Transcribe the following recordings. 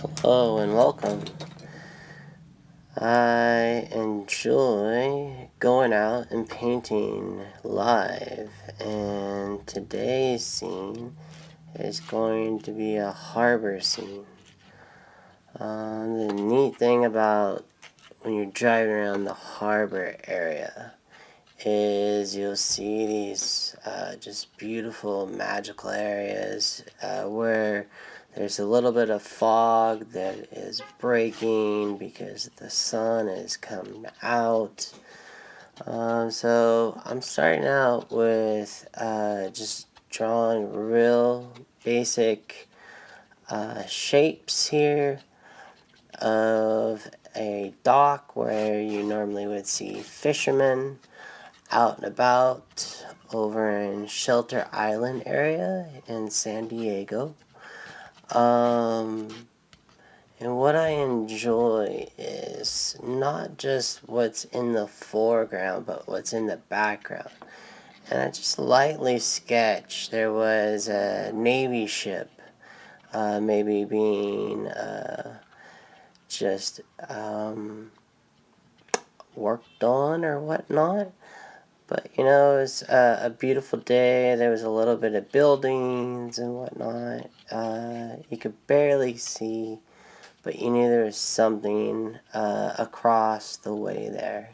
Hello and welcome. I enjoy going out and painting live, and today's scene is going to be a harbor scene. The neat thing about when you're driving around the harbor area is you'll see these just beautiful magical areas where there's a little bit of fog that is breaking because the sun is coming out. So I'm starting out with just drawing real basic shapes here of a dock where you normally would see fishermen out and about over in Shelter Island area in San Diego. And what I enjoy is not just what's in the foreground, but what's in the background. And I just lightly sketched. There was a Navy ship, maybe being just worked on or whatnot. But, it was a beautiful day. There was a little bit of buildings and whatnot. You could barely see, but you knew there was something across the way there.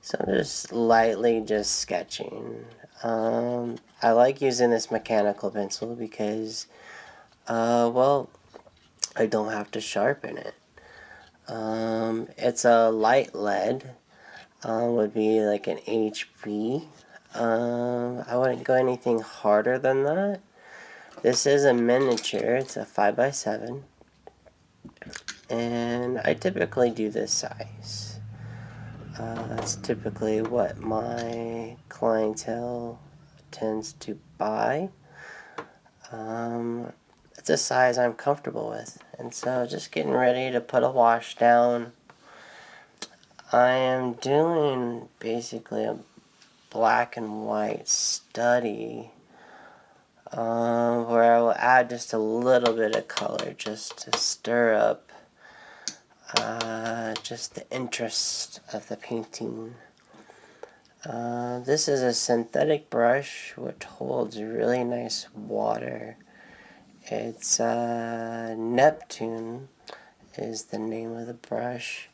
So I'm just lightly just sketching. I like using this mechanical pencil because, well, I don't have to sharpen it. It's a light lead. Would be like an HB. I wouldn't go anything harder than that. This is a miniature. It's a 5x7. And I typically do this size. That's typically what my clientele tends to buy. It's a size I'm comfortable with. And so just getting ready to put a wash down. I am doing basically a black and white study where I will add just a little bit of color just to stir up just the interest of the painting. This is a synthetic brush which holds really nice water. It's Neptune is the name of the brush.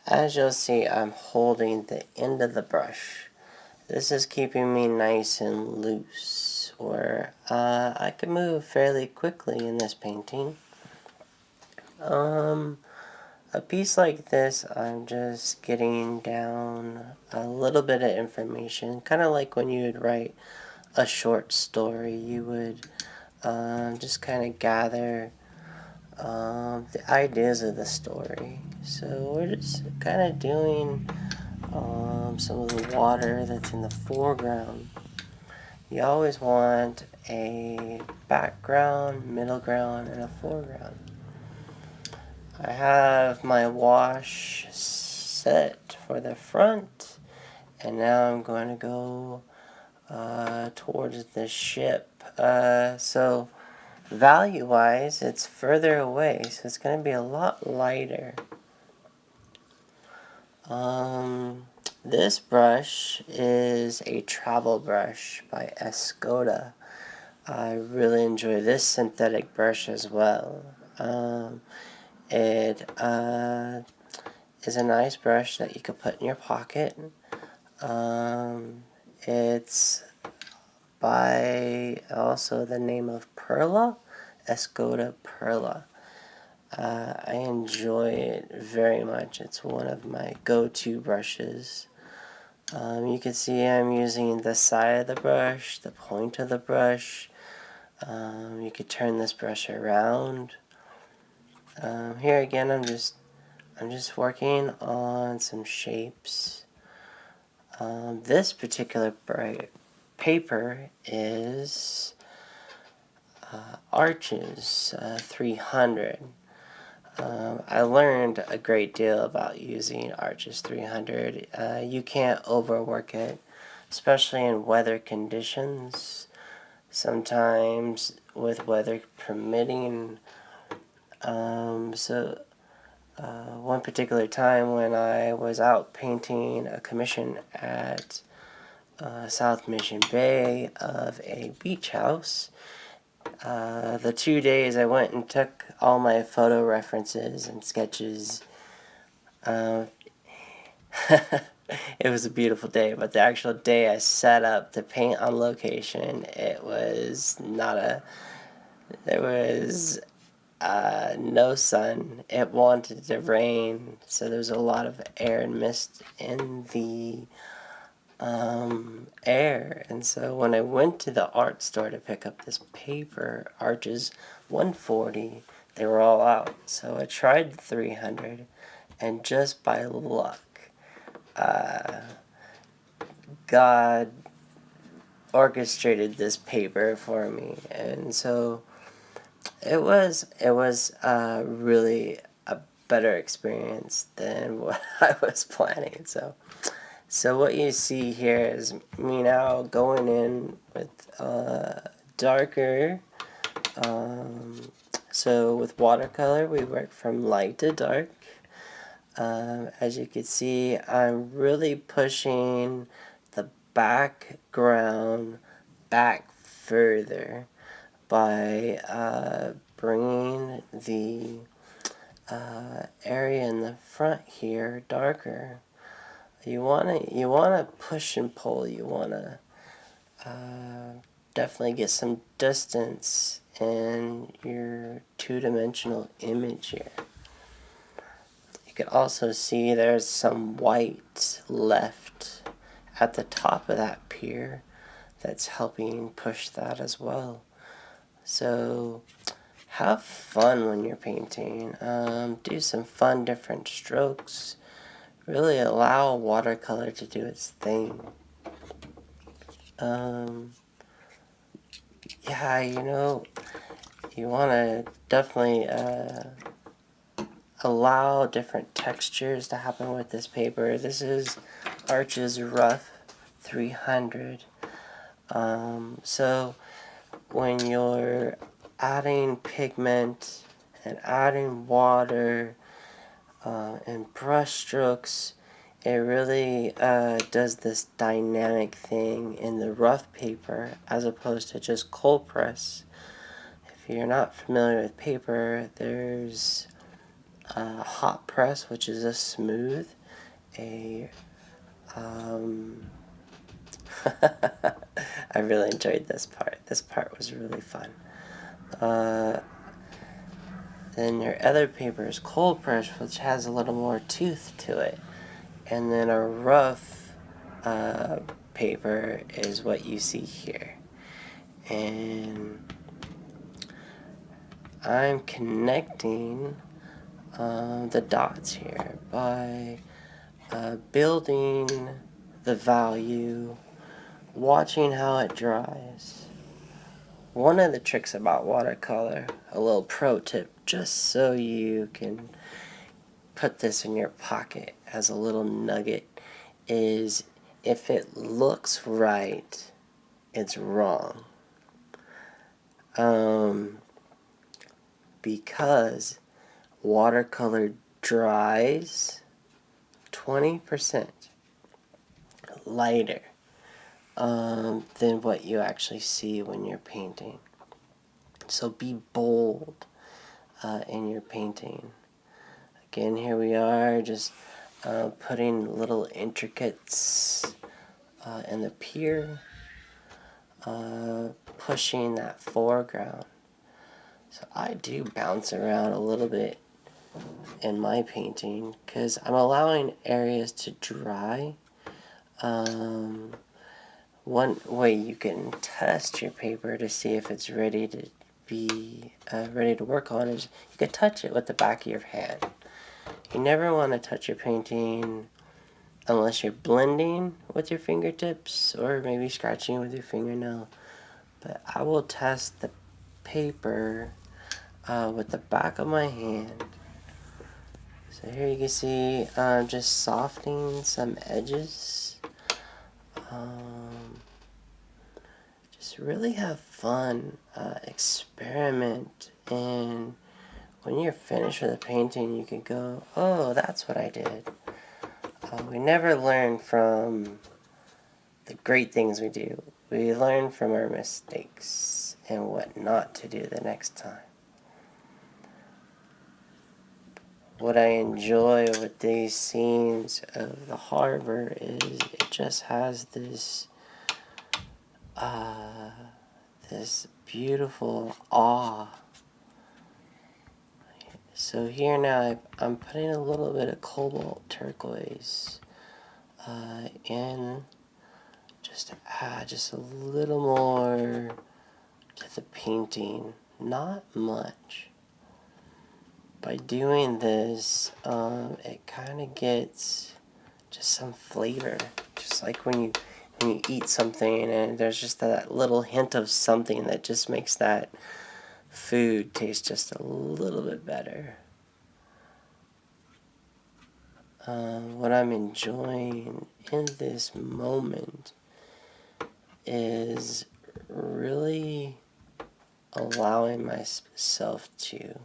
As you'll see, I'm holding the end of the brush. This is keeping me nice and loose, where I can move fairly quickly in this painting. A piece like this, I'm just getting down a little bit of information, kind of like when you would write a short story. You would just kind of gather the ideas of the story. So we're just kind of doing some of the water that's in the foreground. You always want a background, middle ground, and a foreground. I have my wash set for the front, and now I'm going to go towards the ship. So value-wise, it's further away, so it's going to be a lot lighter. This brush is a travel brush by Escoda. I really enjoy this synthetic brush as well. It is a nice brush that you could put in your pocket. It's by also the name of Perla, Escoda Perla. I enjoy it very much. It's one of my go-to brushes. You can see I'm using the side of the brush, the point of the brush. You could turn this brush around. Here again, I'm just working on some shapes. This particular paper is Arches 300. I learned a great deal about using Arches 300. You can't overwork it, especially in weather conditions. Sometimes, with weather permitting, So one particular time when I was out painting a commission at South Mission Bay of a beach house, the 2 days I went and took all my photo references and sketches. Uh, it was a beautiful day, but the actual day I set up to paint on location, it was not a. There was no sun. It wanted to rain, so there was a lot of air and mist in the air. And so when I went to the art store to pick up this paper, Arches 140, they were all out. So I tried 300, and just by luck, God orchestrated this paper for me. And so it was really a better experience than what I was planning. So what you see here is me now going in with darker. So with watercolor, we work from light to dark. As you can see, I'm really pushing the background back further by bringing the area in the front here darker. You wanna push and pull. You wanna definitely get some distance in your two-dimensional image here. You can also see there's some white left at the top of that pier that's helping push that as well. So have fun when you're painting. Do some fun different strokes. Really allow watercolor to do its thing. Yeah, you want to definitely allow different textures to happen with this paper. This is Arches Rough 300. So when you're adding pigment and adding water and brush strokes, it really does this dynamic thing in the rough paper as opposed to just cold press. If you're not familiar with paper, there's hot press, which is a smooth, I really enjoyed this part. This part was really fun. Then your other paper is cold press, which has a little more tooth to it. And then a rough paper is what you see here. And I'm connecting the dots here by building the value, watching how it dries. One of the tricks about watercolor, a little pro tip, just so you can put this in your pocket as a little nugget, is if it looks right, it's wrong. Because watercolor dries 20% lighter than what you actually see when you're painting. So be bold in your painting. Again, here we are just putting little intricates in the pier, pushing that foreground. So I do bounce around a little bit in my painting because I'm allowing areas to dry. One way you can test your paper to see if it's ready to be ready to work on is you can touch it with the back of your hand. You never want to touch your painting unless you're blending with your fingertips or maybe scratching with your fingernail. But I will test the paper with the back of my hand. So here you can see I'm just softening some edges. Just really have fun, experiment in when you're finished with a painting, you can go, oh, that's what I did. We never learn from the great things we do. We learn from our mistakes and what not to do the next time. What I enjoy with these scenes of the harbor is it just has this this beautiful awe. So here now I'm putting a little bit of cobalt turquoise in just to add just a little more to the painting. Not much. By doing this, it kind of gets just some flavor. Just like when you eat something and there's just that little hint of something that just makes that food taste just a little bit better. What I'm enjoying in this moment is really allowing myself to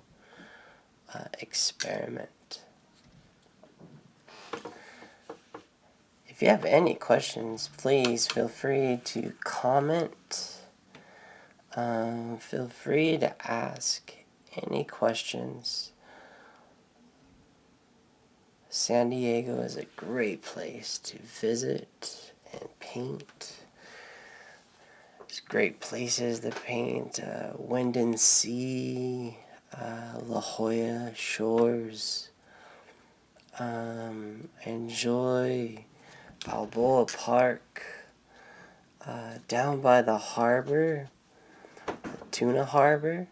experiment. If you have any questions, please feel free to comment. Feel free to ask any questions. San Diego is a great place to visit and paint. There's great places to paint. Wind and Sea, La Jolla Shores. Enjoy Balboa Park. Down by the harbor, the Tuna Harbor.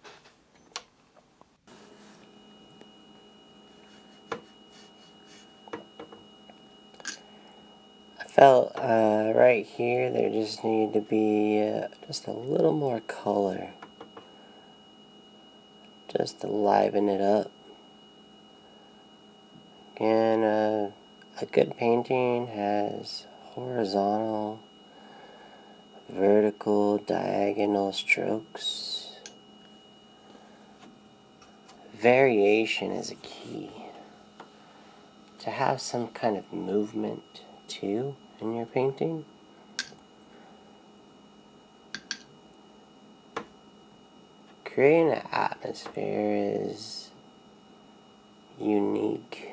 I felt right here there just needed to be just a little more color. Just to liven it up. Again, a good painting has horizontal, vertical, diagonal strokes. Variation is a key. To have some kind of movement too in your painting. Creating an atmosphere is unique.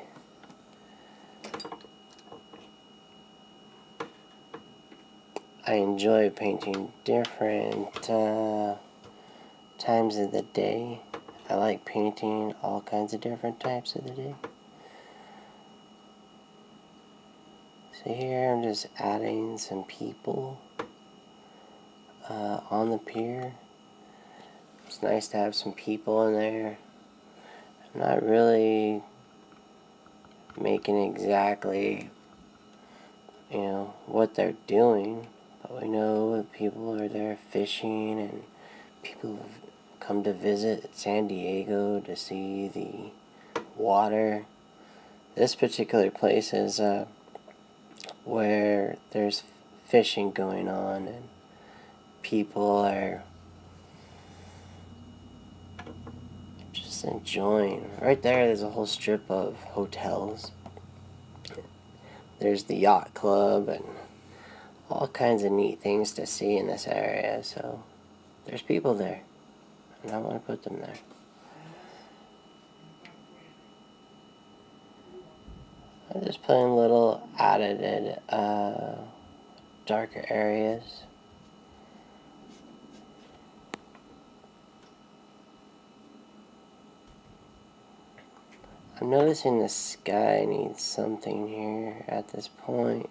I enjoy painting different times of the day. I like painting all kinds of different types of the day. So here I'm just adding some people on the pier. It's nice to have some people in there. I'm not really making exactly, what they're doing, but we know that people are there fishing and people have come to visit San Diego to see the water. This particular place is where there's fishing going on and people are just enjoying. Right there's a whole strip of hotels. There's the yacht club and all kinds of neat things to see in this area, so there's people there, and I want to put them there. I'm just putting little added darker areas. I'm noticing the sky needs something here at this point.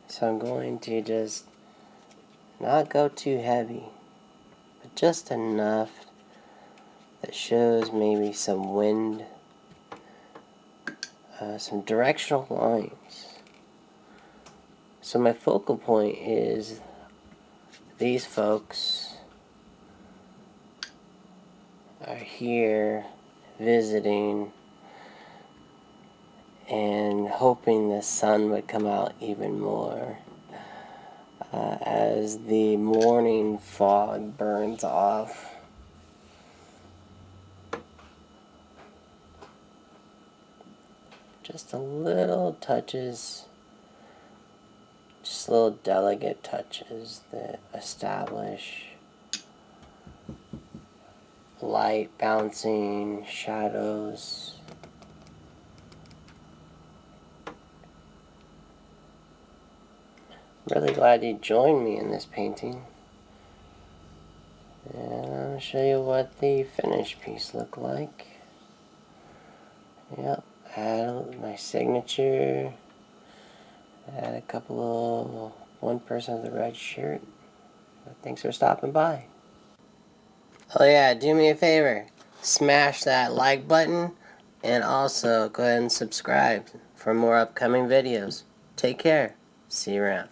So I'm going to just not go too heavy, but just enough that shows maybe some wind, some directional lines. So my focal point is these folks are here visiting and hoping the sun would come out even more as the morning fog burns off. Just a little touches, just little delicate touches that establish light bouncing, shadows. Really glad you joined me in this painting. And I'll show you what the finished piece looked like. Yep, add my signature. Add a couple of one person with a red shirt. Thanks for stopping by. Oh yeah, do me a favor. Smash that like button and also go ahead and subscribe for more upcoming videos. Take care. See you around.